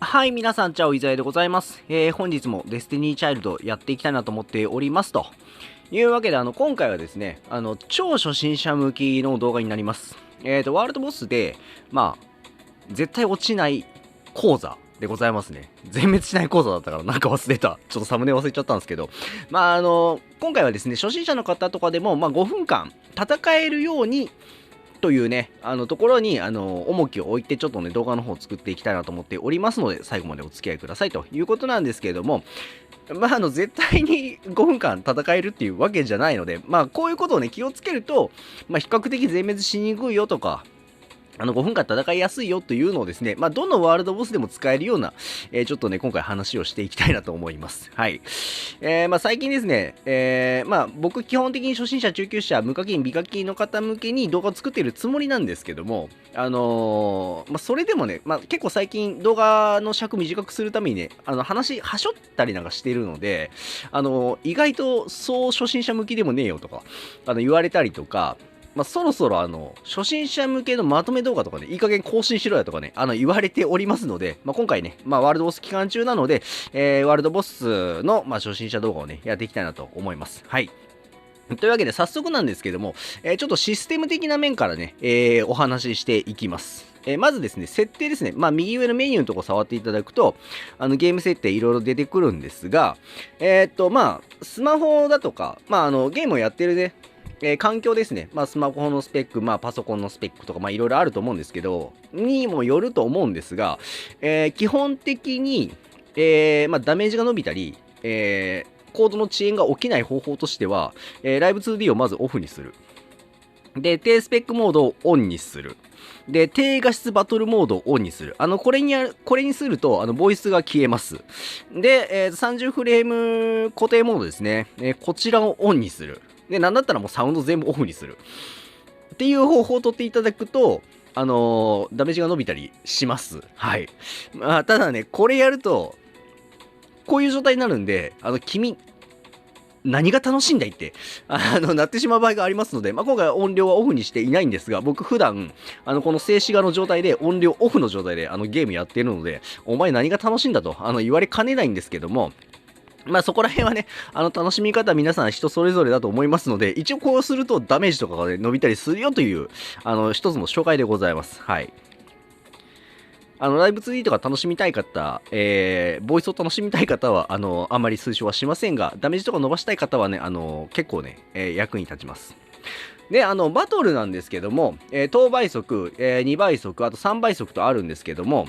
はい、皆さん、チャオイザヤでございます。本日もデスティニーチャイルドやっていきたいなと思っておりますというわけで、今回はですね、超初心者向きの動画になります。ワールドボスで、絶対落ちない講座でございますね。全滅しない講座だったからなんか忘れた。ちょっとサムネ忘れちゃったんですけど。今回はですね、初心者の方とかでも、5分間戦えるように、というね、ところに、重きを置いて、ちょっとね、動画の方を作っていきたいなと思っておりますので、最後までお付き合いくださいということなんですけれども、絶対に5分間戦えるっていうわけじゃないので、こういうことをね、気をつけると、比較的全滅しにくいよとか、5分間戦いやすいよというのをですね、どのワールドボスでも使えるような、ちょっとね、今回話をしていきたいなと思います。はい。最近ですね、僕基本的に初心者、中級者、無課金、美課金の方向けに動画を作っているつもりなんですけども、それでもね、結構最近動画の尺短くするためにね、話、はしょったりなんかしてるので、意外とそう初心者向きでもねえよとか、言われたりとか、そろそろ初心者向けのまとめ動画とかね、いい加減更新しろやとかね、言われておりますので、今回ね、ワールドボス期間中なので、ワールドボスの、初心者動画をね、やっていきたいなと思います。はい。というわけで、早速なんですけども、ちょっとシステム的な面からね、お話ししていきます。まずですね、設定ですね。右上のメニューのとこ触っていただくと、ゲーム設定いろいろ出てくるんですが、スマホだとか、ゲームをやってるね、環境ですね。スマホのスペック、パソコンのスペックとか、いろいろあると思うんですけど、にもよると思うんですが、基本的に、ダメージが伸びたり、コードの遅延が起きない方法としては、ライブ 2D をまずオフにする。で、低スペックモードをオンにする。で、低画質バトルモードをオンにする。これにすると、ボイスが消えます。で、30フレーム固定モードですね。こちらをオンにする。で、なんだったらもうサウンド全部オフにする。っていう方法を取っていただくと、ダメージが伸びたりします。はい。ただね、これやると、こういう状態になるんで、君、何が楽しいんだいって、なってしまう場合がありますので、今回音量はオフにしていないんですが、僕普段、この静止画の状態で、音量オフの状態で、ゲームやってるので、お前何が楽しいんだと、言われかねないんですけども、そこら辺はね、楽しみ方皆さん人それぞれだと思いますので、一応こうするとダメージとかが、ね、伸びたりするよという、一つの紹介でございます。はい。ライブ 2D とか楽しみたい方、ボイスを楽しみたい方は、あんまり推奨はしませんが、ダメージとか伸ばしたい方はね、結構ね、役に立ちます。で、バトルなんですけども、等倍速、2倍速、あと3倍速とあるんですけども、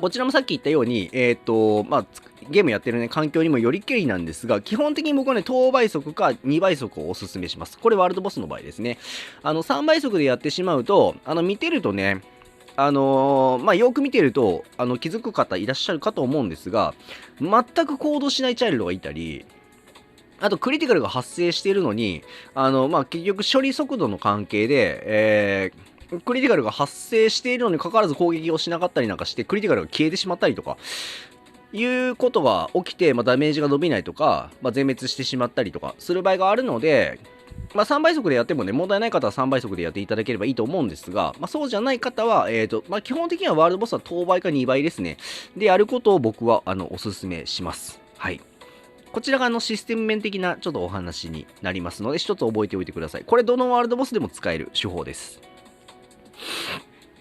こちらもさっき言ったように、ゲームやってるね、環境にもよりけりなんですが、基本的に僕はね、等倍速か2倍速をおすすめします。これワールドボスの場合ですね。3倍速でやってしまうと、見てるとね、よく見てると、気づく方いらっしゃるかと思うんですが、全く行動しないチャイルドがいたり、あとクリティカルが発生しているのに、結局処理速度の関係で、クリティカルが発生しているのにかかわらず攻撃をしなかったりなんかして、クリティカルが消えてしまったりとか、いうことが起きて、ダメージが伸びないとか、全滅してしまったりとかする場合があるので、3倍速でやってもね、問題ない方は3倍速でやっていただければいいと思うんですが、そうじゃない方は、基本的にはワールドボスは等倍か2倍ですね。で、やることを僕は、おすすめします。はい。こちらがシステム面的なちょっとお話になりますので、一つ覚えておいてください。これどのワールドボスでも使える手法です。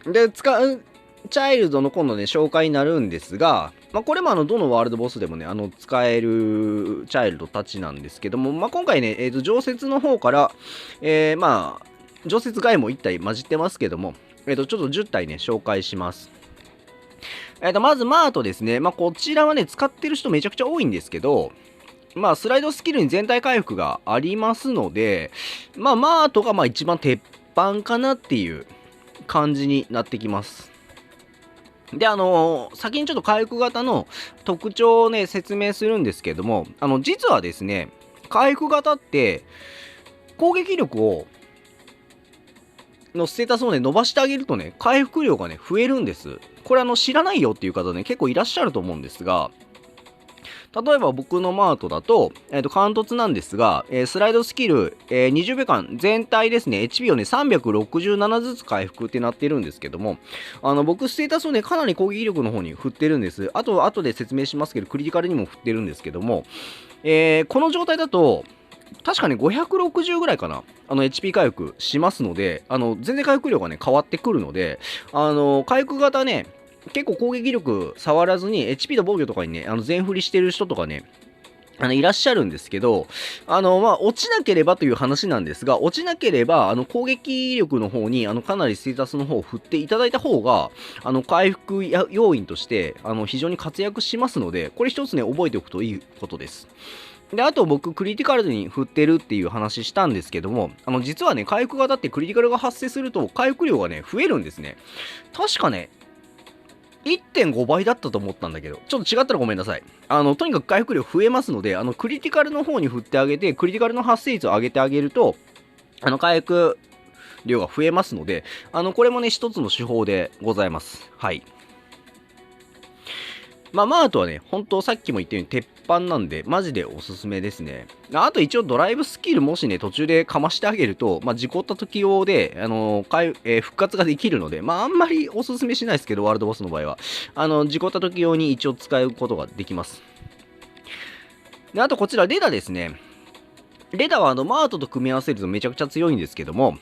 で、使うチャイルドの今度ね、紹介になるんですが、これもどのワールドボスでもね、使えるチャイルドたちなんですけども、今回ね、常設の方から、常設外も1体混じってますけども、ちょっと10体ね、紹介します。まずマートですね。こちらはね、使ってる人めちゃくちゃ多いんですけど、スライドスキルに全体回復がありますので、マートが一番鉄板かなっていう感じになってきます。で、先にちょっと回復型の特徴をね、説明するんですけども、実はですね、回復型って、攻撃力のステータスをね、伸ばしてあげるとね、回復量がね、増えるんです。これ知らないよっていう方ね、結構いらっしゃると思うんですが、例えば僕のマートだと、貫突なんですが、スライドスキル、20秒間全体ですね、HP をね、367ずつ回復ってなってるんですけども、僕、ステータスをね、かなり攻撃力の方に振ってるんです。後で説明しますけど、クリティカルにも振ってるんですけども、この状態だと、確かね、560ぐらいかな。HP 回復しますので、全然回復量がね、変わってくるので、回復型ね、結構攻撃力触らずに HP と防御とかにね、全振りしてる人とかね、いらっしゃるんですけど、落ちなければという話なんですが、落ちなければ、攻撃力の方に、かなりステータスの方を振っていただいた方が、回復要因として、非常に活躍しますので、これ一つね、覚えておくといいことです。で、あと僕、クリティカルに振ってるっていう話したんですけども、実はね、回復型ってクリティカルが発生すると、回復量がね、増えるんですね。確かね、1.5 倍だったと思ったんだけど、ちょっと違ったらごめんなさい。とにかく回復量増えますので、クリティカルの方に振ってあげて、クリティカルの発生率を上げてあげると、回復量が増えますので、これもね、一つの手法でございます。はい。マートはね、本当さっきも言ったように鉄板なんで、マジでおすすめですね。あと一応ドライブスキルもしね、途中でかましてあげると、事故った時用で、復活ができるので、あんまりおすすめしないですけど、ワールドボスの場合は。事故った時用に一応使うことができます。で、あとこちら、レダですね。レダはマートと組み合わせるとめちゃくちゃ強いんですけども、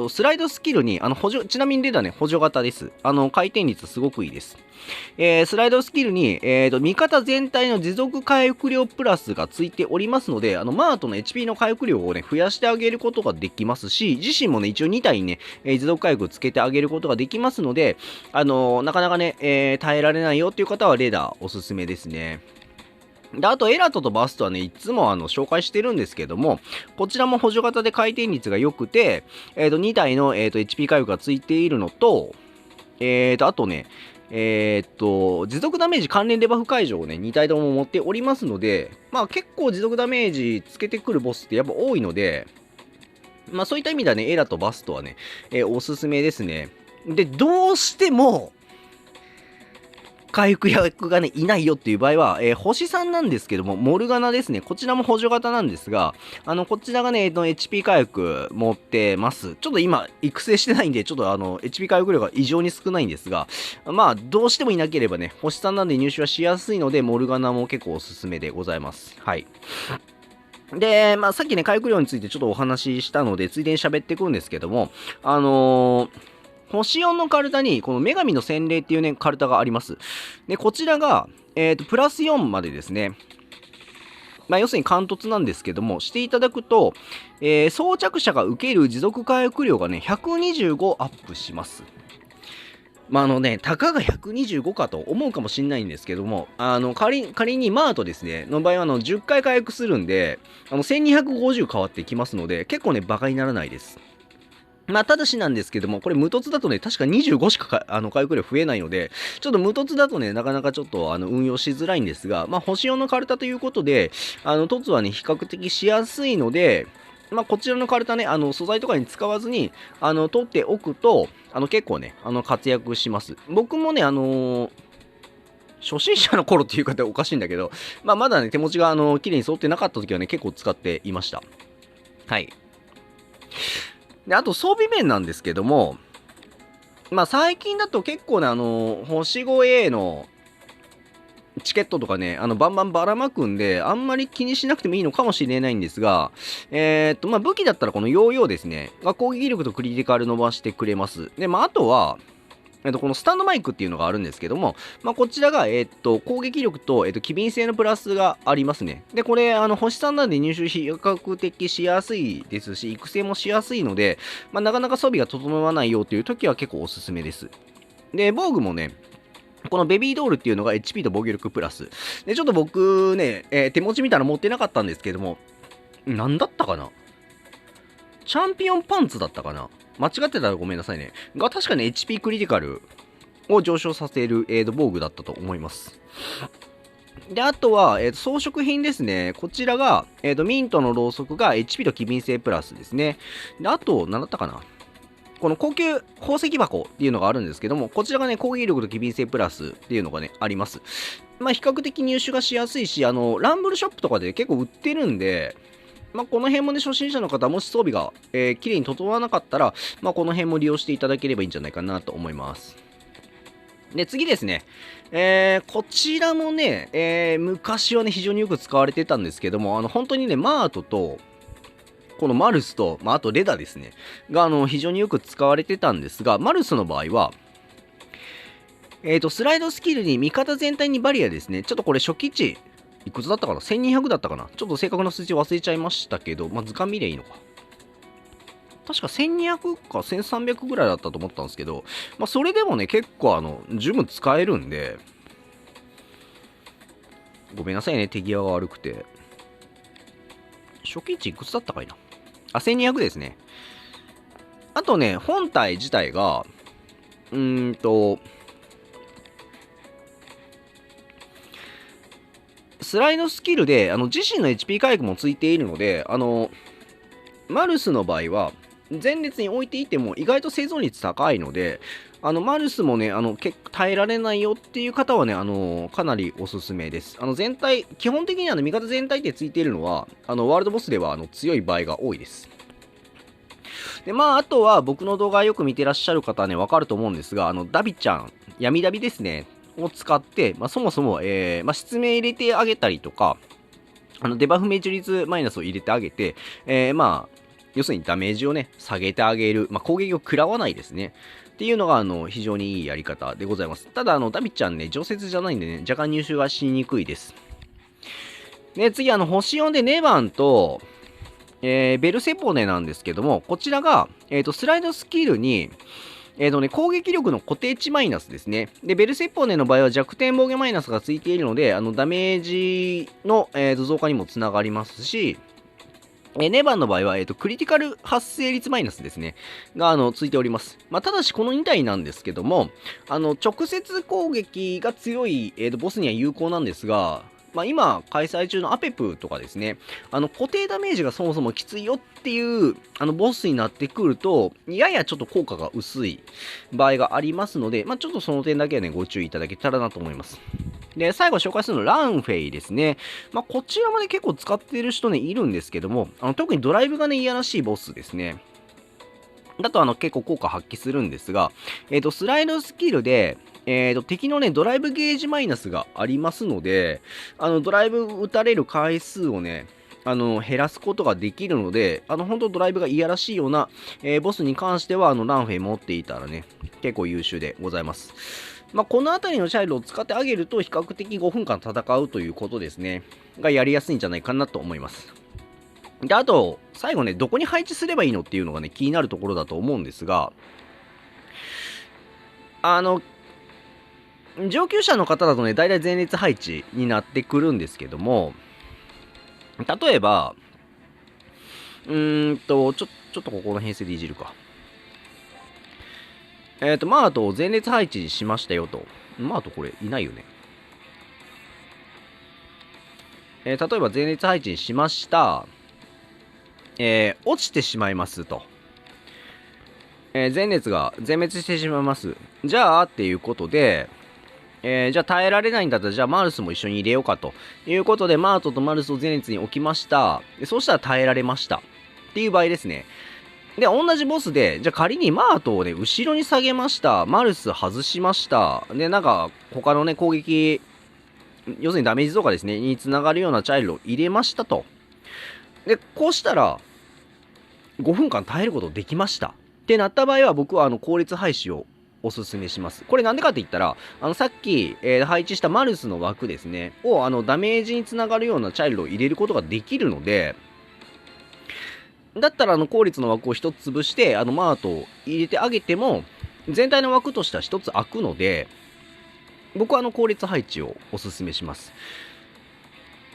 スライドスキルに、ちなみにレダね、補助型です。回転率すごくいいです。スライドスキルに、味方全体の持続回復量プラスがついておりますので、マートの HP の回復量をね、増やしてあげることができますし、自身もね、一応2体にね、持続回復つけてあげることができますので、なかなかね、耐えられないよっていう方はレダおすすめですね。で、あと、エラトとバストはね、いつも紹介してるんですけども、こちらも補助型で回転率が良くて、2体の、HP 回復がついているのと、あとね、持続ダメージ関連デバフ解除をね、2体とも持っておりますので、結構持続ダメージつけてくるボスってやっぱ多いので、そういった意味ではね、エラとバストはね、おすすめですね。で、どうしても、回復役がね、いないよっていう場合は、星3なんですけども、モルガナですね。こちらも補助型なんですが、こちらがね、HP 回復持ってます。ちょっと今、育成してないんで、ちょっとHP 回復量が異常に少ないんですが、どうしてもいなければね、星3なんで入手はしやすいので、モルガナも結構おすすめでございます。はい。で、さっきね、回復量についてちょっとお話ししたので、ついでに喋っていくんですけども、星4のカルタに、この女神の洗礼っていうね、カルタがあります。で、こちらが、プラス4までですね。要するに貫突なんですけども、していただくと、装着者が受ける持続回復量がね、125アップします。たかが125かと思うかもしれないんですけども、仮にマートですね、の場合は10回回復するんで、1250変わってきますので、結構ね、バカにならないです。ただしなんですけども、これ無凸だとね、確か25しか回復量増えないので、ちょっと無凸だとね、なかなかちょっと運用しづらいんですが、星4のカルタということで、凸はね、比較的しやすいので、こちらのカルタね、素材とかに使わずに、取っておくと、結構ね、活躍します。僕もね、初心者の頃っていう方はおかしいんだけど、まだね、手持ちが綺麗に揃ってなかった時はね、結構使っていました。はい。で、あと装備面なんですけども、最近だと結構ね、星 5A のチケットとかね、バンバンばらまくんで、あんまり気にしなくてもいいのかもしれないんですが、武器だったらこのヨーヨーですね、が攻撃力とクリティカル伸ばしてくれます。で、あとは、このスタンドマイクっていうのがあるんですけども、こちらが、攻撃力と、機敏性のプラスがありますね。で、これ、星3なんで入手比較的しやすいですし、育成もしやすいので、なかなか装備が整わないよという時は結構おすすめです。で、防具もね、このベビードールっていうのが HP と防御力プラス。で、ちょっと僕ね、手持ち見たら持ってなかったんですけども、なんだったかな、チャンピオンパンツだったかな、間違ってたらごめんなさいね。が、確かに HP クリティカルを上昇させる、防具だったと思います。で、あとは、装飾品ですね。こちらが、ミントのろうそくが HP と機敏性プラスですね。で、あと、何だったかな、この高級宝石箱っていうのがあるんですけども、こちらがね、攻撃力と機敏性プラスっていうのがね、あります。まあ、比較的入手がしやすいし、ランブルショップとかで結構売ってるんで、まあ、この辺もね、初心者の方、もし装備が、綺麗に整わなかったら、まあ、この辺も利用していただければいいんじゃないかなと思います。で、次ですね。こちらもね、昔はね、非常によく使われてたんですけども、本当にね、マートと、このマルスと、まあ、あとレダですね。が、非常によく使われてたんですが、マルスの場合は、スライドスキルに味方全体にバリアですね。ちょっとこれ初期値、いくつだったかな ?1200 だったかなちょっと正確な数字忘れちゃいましたけど、まあ、図鑑見りゃいいのか。確か1200か1300ぐらいだったと思ったんですけど、まあ、それでもね、結構十分使えるんで、ごめんなさいね、手際が悪くて。初期値いくつだったかいなあ、1200ですね。あとね、本体自体が、スライドスキルで、自身の HP 回復もついているので、マルスの場合は、前列に置いていても意外と生存率高いので、マルスもね、結構耐えられないよっていう方はね、かなりおすすめです。全体、基本的に味方全体ってついているのは、ワールドボスでは強い場合が多いです。で、まあ、あとは僕の動画よく見てらっしゃる方はね、わかると思うんですが、ダビちゃん、闇ダビですね、を使って、まあ、そもそも、まあ、失明入れてあげたりとか、デバフ命中率マイナスを入れてあげて、まあ、要するにダメージをね、下げてあげる、まあ、攻撃を食らわないですね。っていうのが、非常にいいやり方でございます。ただ、ダビちゃんね、常設じゃないんでね、若干入手がしにくいです。で、次、星4でネバンと、ベルセポネなんですけども、こちらが、スライドスキルに、攻撃力の固定値マイナスですね。で、ベルセポネの場合は弱点防御マイナスがついているので、ダメージの、増加にもつながりますし、ネバンの場合は、クリティカル発生率マイナスですね。が、ついております。まあ、ただし、この2体なんですけども、直接攻撃が強い、ボスには有効なんですが、まあ、今、開催中のアペプとかですね、固定ダメージがそもそもきついよっていう、ボスになってくると、ややちょっと効果が薄い場合がありますので、まあ、ちょっとその点だけはね、ご注意いただけたらなと思います。で、最後紹介するのはランフェイですね。まあ、こちらもね、結構使っている人ね、いるんですけども、特にドライブがね、いやらしいボスですね。だと結構効果発揮するんですが、スライドスキルで、敵のね、ドライブゲージマイナスがありますので、ドライブ打たれる回数をね、減らすことができるので、本当ドライブがいやらしいような、ボスに関しては、ランフェイ持っていたらね、結構優秀でございます。まあ、この辺りのチャイルドを使ってあげると、比較的5分間戦うということですね、がやりやすいんじゃないかなと思います。で、あと、最後ね、どこに配置すればいいのっていうのがね、気になるところだと思うんですが、上級者の方だとね、大体前列配置になってくるんですけども、例えば、ちょっとここの編成でいじるか。マートを前列配置しましたよと。マートこれいないよね。例えば前列配置にしました。落ちてしまいますと。前列が全滅してしまいます。じゃあっていうことで、じゃあ耐えられないんだったら、じゃあマルスも一緒に入れようかということで、マートとマルスを前列に置きました。そうしたら耐えられました。っていう場合ですね。で、同じボスで、じゃあ仮にマートをね、後ろに下げました。マルス外しました。で、なんか、他のね、攻撃、要するにダメージ増加ですね、につながるようなチャイルドを入れましたと。で、こうしたら、5分間耐えることできました。ってなった場合は、僕は効率廃止をおすすめします。これなんでかって言ったら、さっき、配置したマルスの枠ですね、をダメージにつながるようなチャイルドを入れることができるので、だったら効率の枠を1つ潰して、マートを入れてあげても、全体の枠としては1つ開くので、僕は効率配置をおすすめします。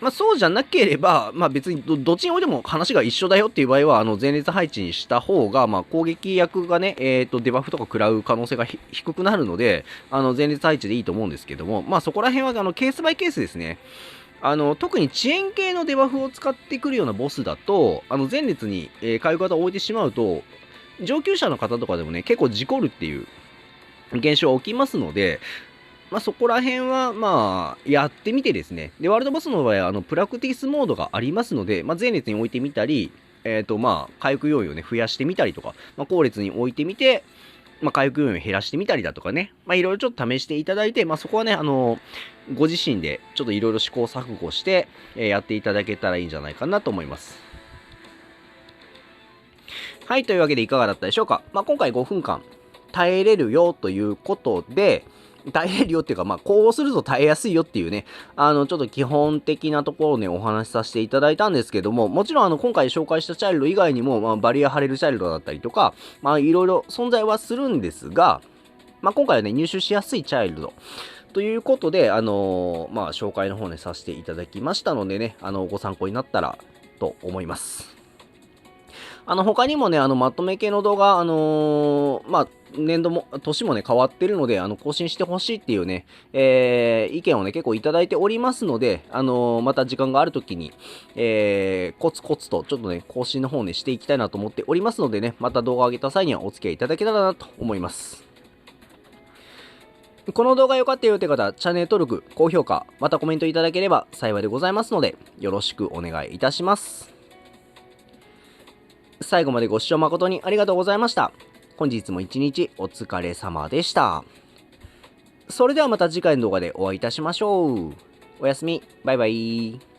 まあ、そうじゃなければ、まあ、別にどっちにおいても話が一緒だよっていう場合は、前列配置にした方が、まあ、攻撃役がね、デバフとか食らう可能性が低くなるので、前列配置でいいと思うんですけども、まあ、そこら辺はケースバイケースですね。特に遅延系のデバフを使ってくるようなボスだと、前列に、回復型を置いてしまうと、上級者の方とかでもね、結構事故るっていう現象起きますので、そこら辺は、やってみてですね。で、ワールドボスの場合は、プラクティスモードがありますので、前列に置いてみたり、回復要因をね、増やしてみたりとか、後列に置いてみて、回復要因を減らしてみたりだとかね、いろいろちょっと試していただいて、そこはね、ご自身でちょっといろいろ試行錯誤して、やっていただけたらいいんじゃないかなと思います。はい、というわけでいかがだったでしょうか。今回5分間耐えれるよということで、耐えれるよっていうか、こうすると耐えやすいよっていうね、ちょっと基本的なところをね、お話しさせていただいたんですけども、もちろん今回紹介したチャイルド以外にも、バリア張れるチャイルドだったりとか、いろいろ存在はするんですが、今回はね、入手しやすいチャイルド、ということで、紹介の方ね、させていただきましたのでね、ご参考になったらと思います。他にもね、まとめ系の動画、年度も、年もね、変わってるので、更新してほしいっていうね、意見をね、結構いただいておりますので、また時間があるときに、コツコツと、ちょっとね、更新の方ね、していきたいなと思っておりますのでね、また動画を上げた際にはお付き合いいただけたらなと思います。この動画良かったよって方、チャンネル登録、高評価、またコメントいただければ幸いでございますので、よろしくお願いいたします。最後までご視聴誠にありがとうございました。本日も一日お疲れ様でした。それではまた次回の動画でお会いいたしましょう。おやすみ。バイバイ。